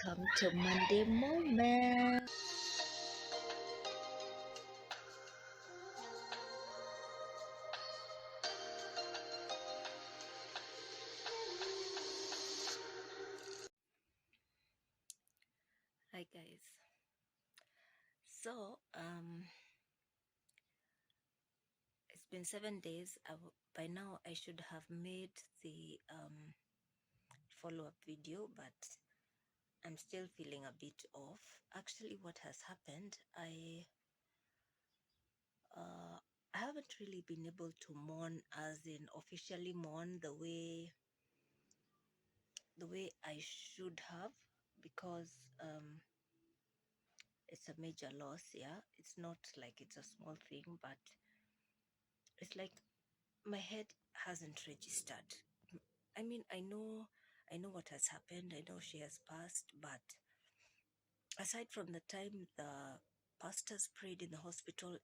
Welcome to Monday Moment. Hi guys. So it's been 7 days. By now I should have made the follow-up video, but I'm still feeling a bit off. Actually, what has happened, I haven't really been able to mourn, as in officially mourn the way I should have, because it's a major loss. Yeah, it's not like it's a small thing, but it's like my head hasn't registered. I mean, I know what has happened. I know she has passed, but aside from the time the pastors prayed in the hospital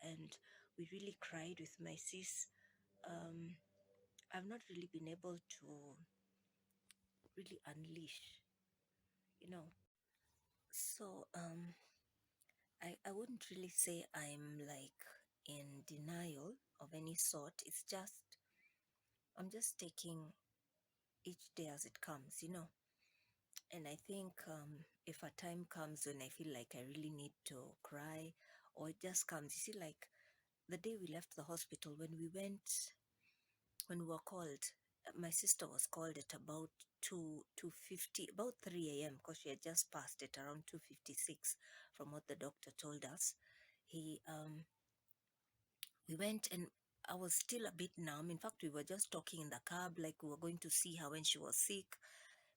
and we really cried with my sis, um, I've not really been able to really unleash, you know. So I wouldn't really say I'm like in denial of any sort. It's just I'm just taking each day as it comes, you know. And I think if a time comes when I feel like I really need to cry, or it just comes, you see, like the day we left the hospital, when we were called, my sister was called at about 2:50, about 3 a.m., because she had just passed it around 2:56 from what the doctor told us. He We went, and I was still a bit numb. In fact, we were just talking in the cab like we were going to see her when she was sick.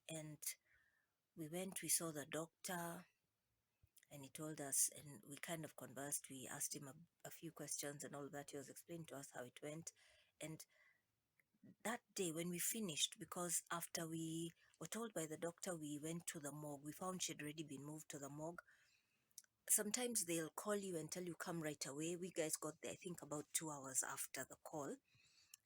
And we went, we saw the doctor, and he told us, and we kind of conversed. We asked him a few questions and all that. He was explaining to us how it went. And that day when we finished, because after we were told by the doctor, we went to the morgue. We found she'd already been moved to the morgue. Sometimes they'll call you and tell you come right away. We guys got there, I think, about 2 hours after the call,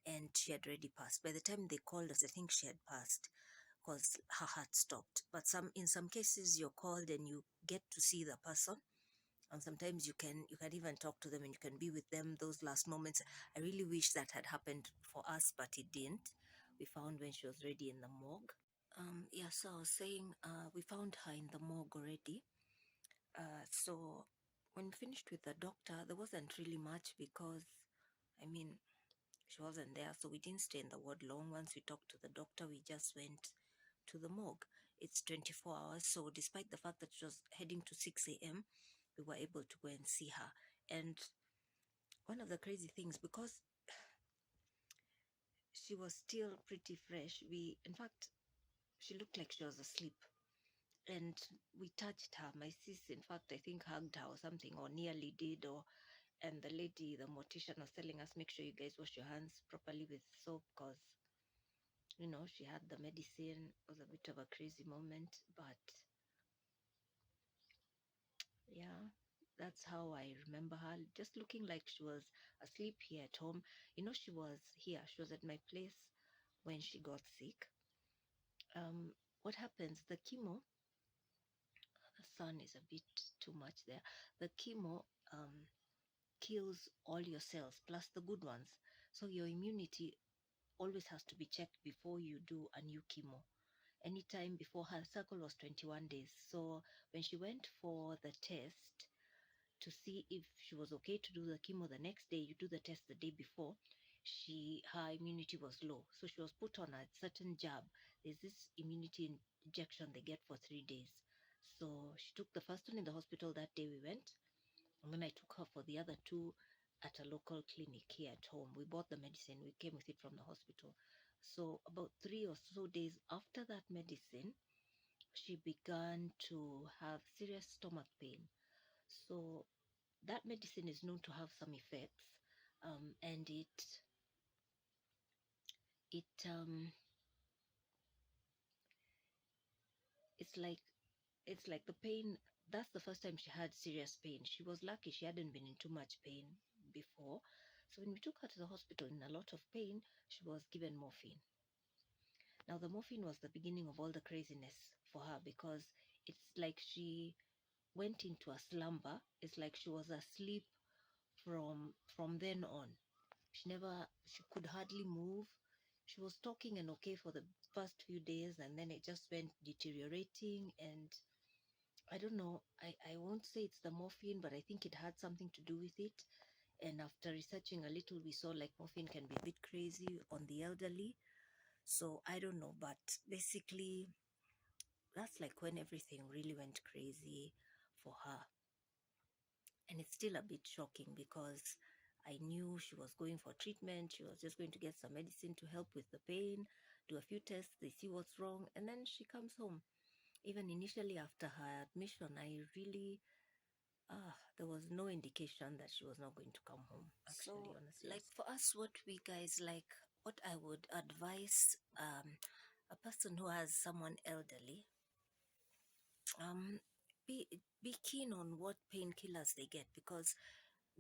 and she had already passed. By the time they called us, I think she had passed, because her heart stopped. But in some cases, you're called and you get to see the person, and sometimes you can even talk to them and you can be with them those last moments. I really wish that had happened for us, but it didn't. We found when she was already in the morgue. Yeah, so I was saying, we found her in the morgue already. So when we finished with the doctor, there wasn't really much, because I mean, she wasn't there, so we didn't stay in the ward long. Once we talked to the doctor, we just went to the morgue. It's 24 hours, so despite the fact that she was heading to 6 a.m., we were able to go and see her. And one of the crazy things, because she was still pretty fresh, in fact, she looked like she was asleep. And we touched her. My sis, in fact, I think hugged her or something, or nearly did. And the lady, the mortician, was telling us, make sure you guys wash your hands properly with soap, because she had the medicine. It was a bit of a crazy moment, but yeah, that's how I remember her, just looking like she was asleep here at home. She was here, she was at my place when she got sick. What happens, the chemo, the sun is a bit too much there. The chemo kills all your cells, plus the good ones. So your immunity always has to be checked before you do a new chemo. Anytime before, her cycle was 21 days. So when she went for the test to see if she was okay to do the chemo the next day, you do the test the day before, her immunity was low. So she was put on a certain jab. There's this immunity injection they get for 3 days. So she took the first one in the hospital that day we went. And then I took her for the other two at a local clinic here at home. We bought the medicine, we came with it from the hospital. So about 3 or so days after that medicine, she began to have serious stomach pain. So that medicine is known to have some effects, and it it's like the pain. That's the first time she had serious pain. She was lucky she hadn't been in too much pain before. So when we took her to the hospital in a lot of pain, she was given morphine. Now, the morphine was the beginning of all the craziness for her, because it's like she went into a slumber. It's like she was asleep from then on. She could hardly move. She was talking and okay for the first few days, and then it just went deteriorating. And I don't know, I won't say it's the morphine, but I think it had something to do with it. And after researching a little, we saw like morphine can be a bit crazy on the elderly. So I don't know, but basically, that's like when everything really went crazy for her. And it's still a bit shocking, because I knew she was going for treatment. She was just going to get some medicine to help with the pain, do a few tests, they see what's wrong, and then she comes home. Even initially after her admission, I really, there was no indication that she was not going to come home, actually, so, honestly. Like for us, what we guys like, what I would advise a person who has someone elderly, um, be keen on what painkillers they get, because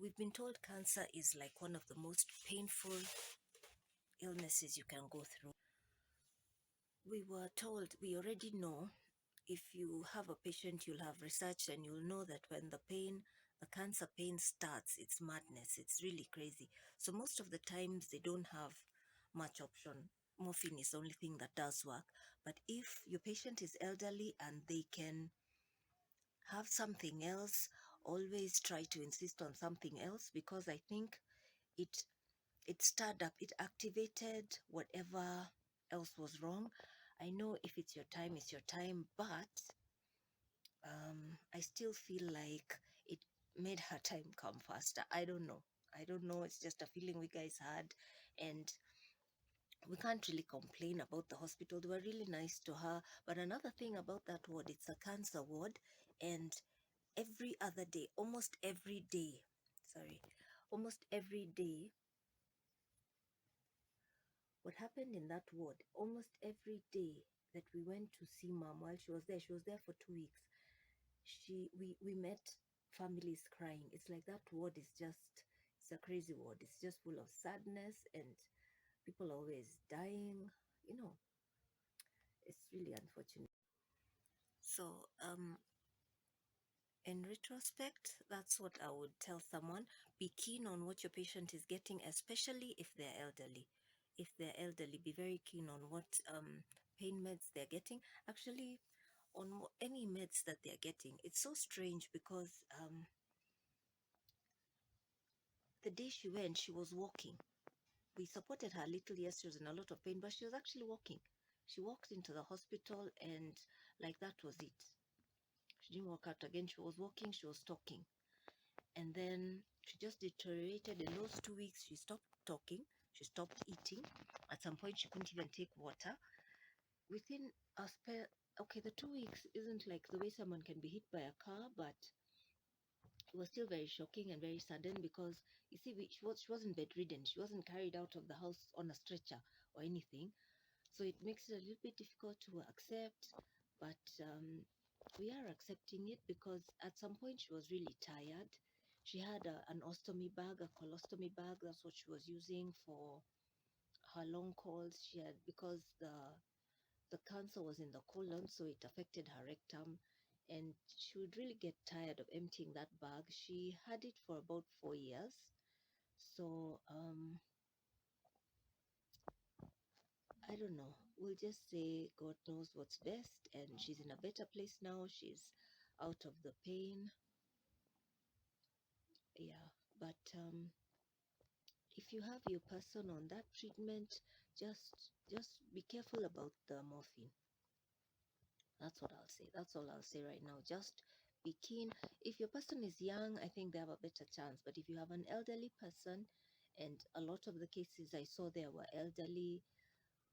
we've been told cancer is like one of the most painful illnesses you can go through. We were told, we already know, if you have a patient, you'll have research and you'll know that when the cancer pain starts, it's madness. It's really crazy. So most of the times they don't have much option. Morphine is the only thing that does work. But if your patient is elderly and they can have something else, always try to insist on something else, because I think it it stirred up, it activated whatever else was wrong. I know if it's your time, it's your time, but I still feel like it made her time come faster. I don't know. I don't know. It's just a feeling we guys had, and we can't really complain about the hospital. They were really nice to her. But another thing about that ward, it's a cancer ward, and every other day, almost every day, what happened in that ward, almost every day that we went to see mom while she was there for 2 weeks. We met families crying. It's like that ward is just, it's a crazy ward. It's just full of sadness, and people always dying. You know, it's really unfortunate. So, in retrospect, that's what I would tell someone. Be keen on what your patient is getting, especially if they're elderly. If they're elderly, be very keen on what pain meds they're getting. Actually, on any meds that they're getting. It's so strange, because the day she went, she was walking. We supported her a little. Yes, she was in a lot of pain, but she was actually walking. She walked into the hospital, and like that was it. She didn't walk out again. She was walking, she was talking. And then she just deteriorated. In those 2 weeks, she stopped talking, she stopped eating. At some point, she couldn't even take water. Within a spare, okay, the 2 weeks isn't like the way someone can be hit by a car, but it was still very shocking and very sudden, because you see, she wasn't bedridden. She wasn't carried out of the house on a stretcher or anything. So it makes it a little bit difficult to accept, but we are accepting it, because at some point she was really tired. She had an ostomy bag, a colostomy bag. That's what she was using for her long calls. She had, because the cancer was in the colon, so it affected her rectum, and she would really get tired of emptying that bag. She had it for about 4 years. So I don't know. We'll just say God knows what's best, and she's in a better place now. She's out of the pain. Yeah, but if you have your person on that treatment, just be careful about the morphine. That's what I'll say. That's all I'll say right now. Just be keen. If your person is young, I think they have a better chance. But if you have an elderly person, and a lot of the cases I saw there were elderly,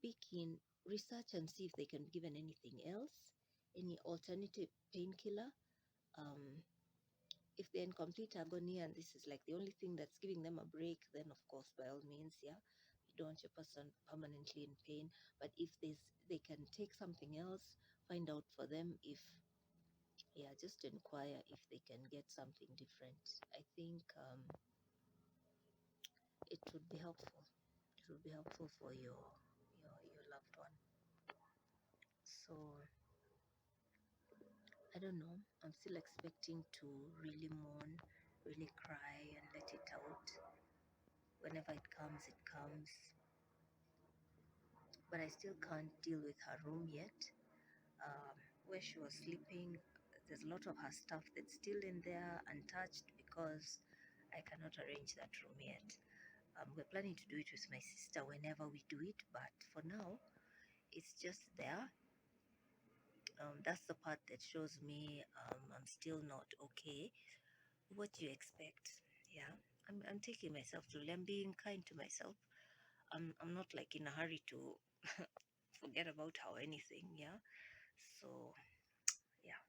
be keen, research and see if they can be given anything else, any alternative painkiller. Um, if they're in complete agony and this is like the only thing that's giving them a break, then of course, by all means, yeah, you don't want your person permanently in pain. But if they can take something else, find out for them if, yeah, just inquire if they can get something different. I think it would be helpful. It would be helpful for your loved one. So I don't know. I'm still expecting to really mourn, really cry, and let it out. Whenever it comes, it comes. But I still can't deal with her room yet. Where she was sleeping, there's a lot of her stuff that's still in there untouched because I cannot arrange that room yet. We're planning to do it with my sister whenever we do it, but for now, it's just there. That's the part that shows me I'm still not okay. What do you expect? Yeah, I'm taking myself through. I'm being kind to myself. I'm not like in a hurry to forget about her or anything. Yeah, so yeah,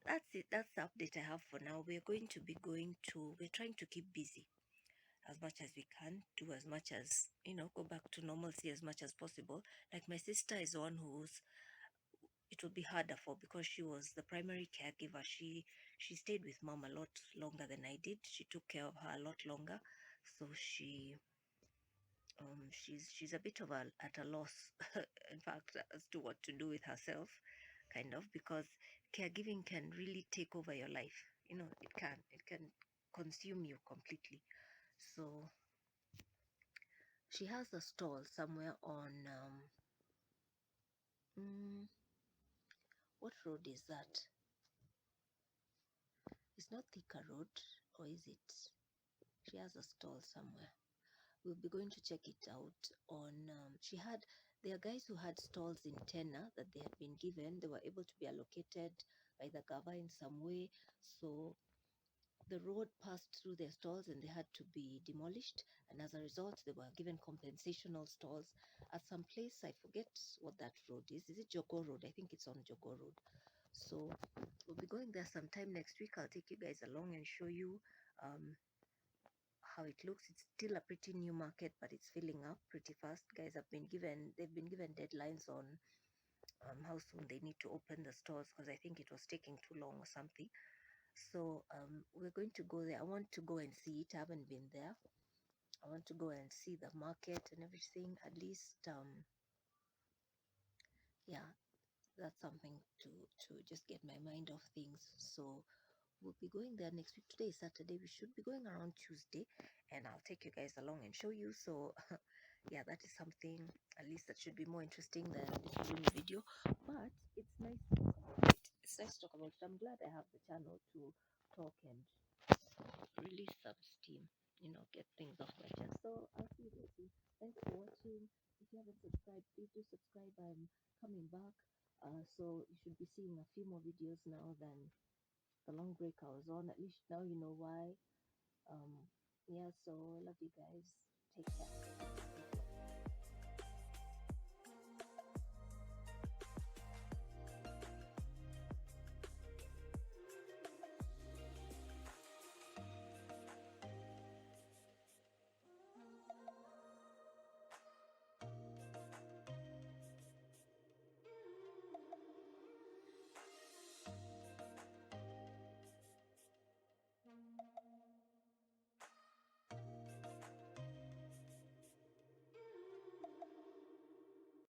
that's it. That's the update I have for now. We're trying to keep busy as much as we can, do as much as, go back to normalcy as much as possible. Like my sister is the one who's it will be harder for, because she was the primary caregiver. She stayed with mom a lot longer than I did. She took care of her a lot longer, so she's a bit of at a loss, in fact, as to what to do with herself, kind of, because caregiving can really take over your life. It can consume you completely. So she has a stall somewhere on mm, what road is that? It's not Thika Road, or is it? She has a stall somewhere. We'll be going to check it out on. There are guys who had stalls in Tena that they had been given. They were able to be allocated by the government in some way. So the road passed through their stalls and they had to be demolished. And as a result, they were given compensational stalls at some place. I forget what that road is. Is it Jogo Road? I think it's on Jogo Road. So we'll be going there sometime next week. I'll take you guys along and show you um, how it looks. It's still a pretty new market, but it's filling up pretty fast. They've been given deadlines on how soon they need to open the stores, because I think it was taking too long or something. So we're going to go there. I want to go and see it. I haven't been there. I want to go and see the market and everything. At least, yeah, that's something to just get my mind off things. So we'll be going there next week. Today is Saturday. We should be going around Tuesday, and I'll take you guys along and show you. So, yeah, that is something at least that should be more interesting than this balloon video. But it's nice to talk about it. It's nice to talk about it. I'm glad I have the channel to talk and release some steam. Get things off my chest. So I'll see you guys soon. Thanks for watching. If you haven't subscribed, please do subscribe. I'm coming back. So you should be seeing a few more videos now than the long break I was on. At least now you know why. Yeah, so I love you guys. Take care.